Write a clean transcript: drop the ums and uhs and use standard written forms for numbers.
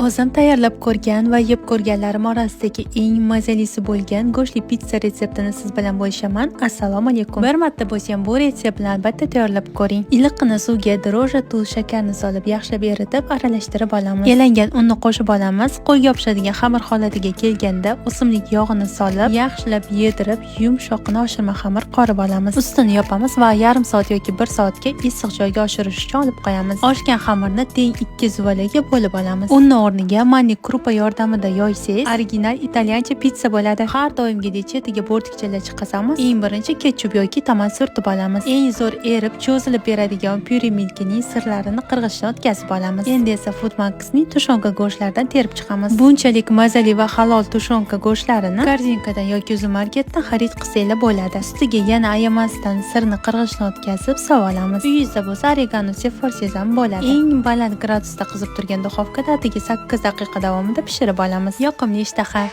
O'zim tayyorlab ko'rgan va yeb ko'rganlarim orasidagi eng mazalisi bo'lgan go'shtli pitsa retseptini siz bilan bo'lishaman. Assalomu alaykum. Bir marta bo'lsa ham bu retsept bilan albatta tayyorlab ko'ring. Iliqqina suvga dro'ja, tuz, shakarni solib yaxshilab eritib, aralashtirib olamiz. Yalangan unni qo'shib olamiz. Qo'lga yopishadigan xamir holatiga kelganda o'simlik yog'ini solib, yaxshilab yedirib, yumshoqni oshirma xamir qorib olamiz. Ustini yopamiz va yarim soat yoki 1 soatga issiq joyga oshirish uchun olib qo'yamiz. Oshgan xamirni teng 2 zuvalaga bo'lib olamiz. Unni o'rniga manni krupa yordamida yoysangiz, original italyancha pitsa bo'ladi. Har doimgidek chetiga bo'rtkichalar chiqazamiz. Eng birinchi ketchup yoki tomat surtib olamiz. Eng zo'r erib, cho'zilib beradigan pyure milkining sirlarini qirg'ichdan o'tkazib olamiz. Endi esa Food Max'ning tushonka go'shtlaridan terib chiqamiz. Bunchalik mazali va halol tushonka go'shtlarini korzinkadan yoki supermarketdan xarid qilsanglar bo'ladi. Ustiga yana ayamasdan sirni qirg'ichdan o'tkazib sova olamiz. Uyingizda bo'lsa oregano sepforsangiz ham bo'ladi. Eng baland gradusda qizib turgan duxovkada 8 daqiqa davomida pishirib olamiz. Yoqimli ishtaha.